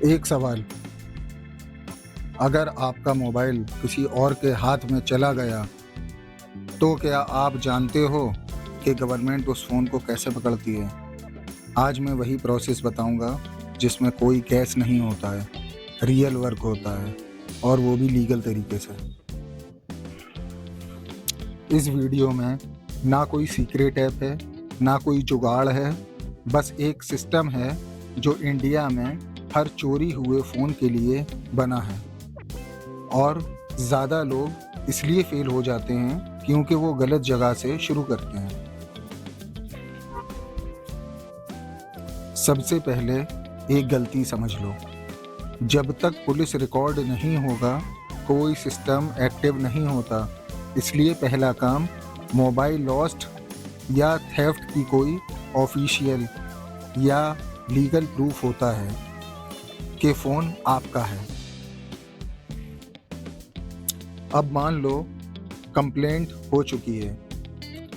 एक सवाल, अगर आपका मोबाइल किसी और के हाथ में चला गया तो क्या आप जानते हो कि गवर्नमेंट उस फ़ोन को कैसे पकड़ती है? आज मैं वही प्रोसेस बताऊंगा जिसमें कोई केस नहीं होता है, रियल वर्क होता है और वो भी लीगल तरीके से। इस वीडियो में ना कोई सीक्रेट ऐप है, ना कोई जुगाड़ है, बस एक सिस्टम है जो इंडिया में हर चोरी हुए फ़ोन के लिए बना है। और ज़्यादा लोग इसलिए फेल हो जाते हैं क्योंकि वो गलत जगह से शुरू करते हैं। सबसे पहले एक गलती समझ लो, जब तक पुलिस रिकॉर्ड नहीं होगा कोई सिस्टम एक्टिव नहीं होता। इसलिए पहला काम, मोबाइल लॉस्ट या थेफ्ट की कोई ऑफिशियल या लीगल प्रूफ होता है कि फ़ोन आपका है। अब मान लो कंप्लेंट हो चुकी है।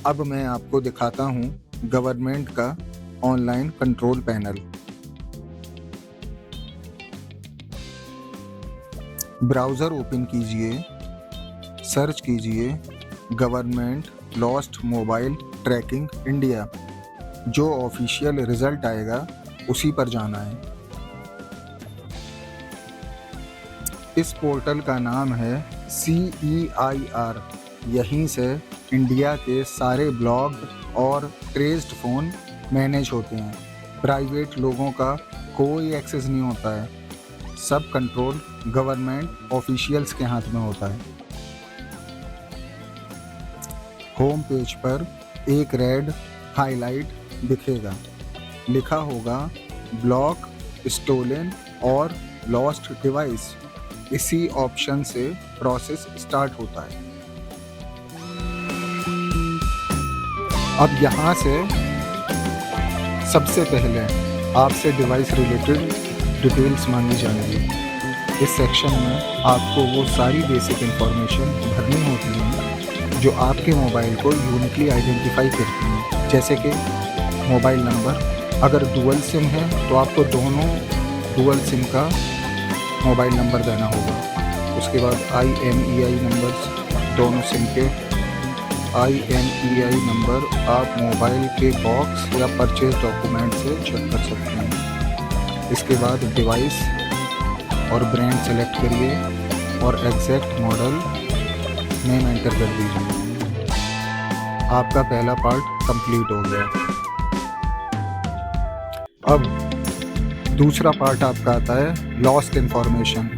अब मैं आपको दिखाता हूँ गवर्नमेंट का online control panel. Browser open कीजिए, सर्च कीजिए government lost mobile trekking India. जो ऑफिशियल रिज़ल्ट आएगा उसी पर जाना है। इस पोर्टल का नाम है CEIR। यहीं से इंडिया के सारे ब्लॉग और ट्रेस्ड फ़ोन मैनेज होते हैं। प्राइवेट लोगों का कोई एक्सेस नहीं होता है, सब कंट्रोल गवर्नमेंट ऑफिशियल्स के हाथ में होता है। होम पेज पर एक रेड हाईलाइट दिखेगा, लिखा होगा ब्लॉक, स्टोलन और लॉस्ट डिवाइस। इसी ऑप्शन से प्रोसेस स्टार्ट होता है। अब यहाँ से सबसे पहले आपसे डिवाइस रिलेटेड डिटेल्स मांगी जाएंगी। इस सेक्शन में आपको वो सारी बेसिक इंफॉर्मेशन भरनी होती है जो आपके मोबाइल को यूनिकली आइडेंटिफाई करती हैं, जैसे कि मोबाइल नंबर। अगर डुअल सिम है तो आपको दोनों डुअल सिम का मोबाइल नंबर देना होगा। उसके बाद IMEI नंबर्स, दोनों सिम के IMEI नंबर आप मोबाइल के बॉक्स या परचेज डॉक्यूमेंट से चेक कर सकते हैं। इसके बाद डिवाइस और ब्रांड सेलेक्ट करिए और एग्जैक्ट मॉडल नेम एंटर कर दीजिए। आपका पहला पार्ट कंप्लीट हो गया। अब दूसरा पार्ट आपका आता है लॉस्ट इन्फॉर्मेशन,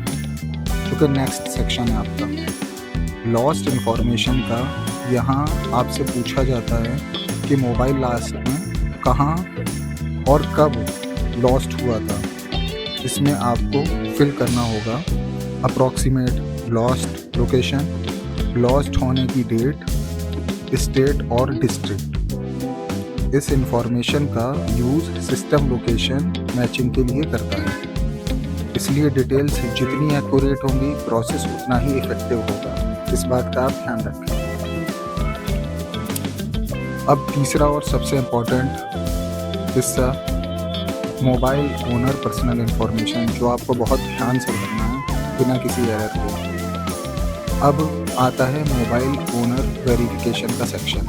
जो कि नेक्स्ट सेक्शन है आपका। लॉस्ट इन्फॉर्मेशन का यहाँ आपसे पूछा जाता है कि मोबाइल लास्ट में कहाँ और कब लॉस्ट हुआ था। इसमें आपको फिल करना होगा अप्रॉक्सीमेट लॉस्ट लोकेशन, लॉस्ट होने की डेट, स्टेट और डिस्ट्रिक्ट। इस इंफॉर्मेशन का यूज़ सिस्टम लोकेशन मैचिंग के लिए करता है। इसलिए डिटेल्स जितनी एक्यूरेट होंगी प्रोसेस उतना ही इफेक्टिव होगा। इस बात का आप ध्यान रखें। अब तीसरा और सबसे इम्पोर्टेंट हिस्सा, मोबाइल ओनर पर्सनल इंफॉर्मेशन, जो आपको बहुत ध्यान से भरना है बिना किसी एरर के। अब आता है मोबाइल ओनर वेरिफिकेशन का सेक्शन।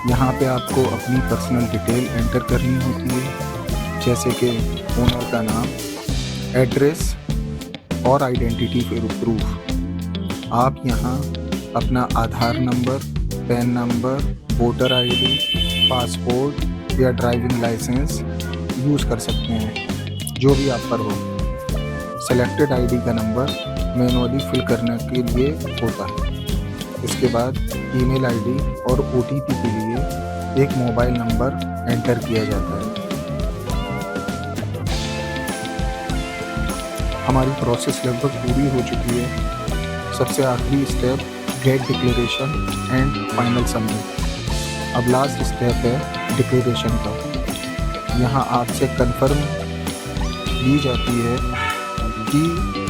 यहाँ पे आपको अपनी पर्सनल डिटेल एंटर करनी होती है, जैसे कि ओनर का नाम, एड्रेस और आइडेंटिटी प्रूफ। आप यहाँ अपना Aadhaar number, PAN number, voter ID, passport या ड्राइविंग लाइसेंस यूज़ कर सकते हैं, जो भी आप पर हो। सेलेक्टेड ID का नंबर मैनुअली फिल करने के लिए होता है। इसके बाद ईमेल ID और OTP के लिए एक मोबाइल नंबर एंटर किया जाता है। हमारी प्रोसेस लगभग पूरी हो चुकी है। सबसे आखिरी step, get declaration and final submit. अब लास्ट स्टेप है डिक्लेरेशन का। यहाँ आपसे कंफर्म ली जाती है कि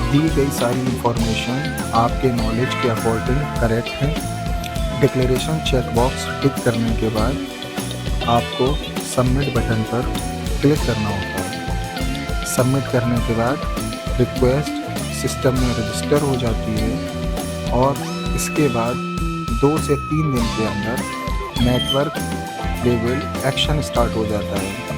दी गई सारी इंफॉर्मेशन आपके नॉलेज के अकॉर्डिंग करेक्ट है। डिक्लेरेशन चेकबॉक्स टिक करने के बाद आपको सबमिट बटन पर क्लिक करना होता है। सबमिट करने के बाद रिक्वेस्ट सिस्टम में रजिस्टर हो जाती है और इसके बाद 2 से 3 दिन के अंदर नेटवर्क लेवल एक्शन स्टार्ट हो जाता है।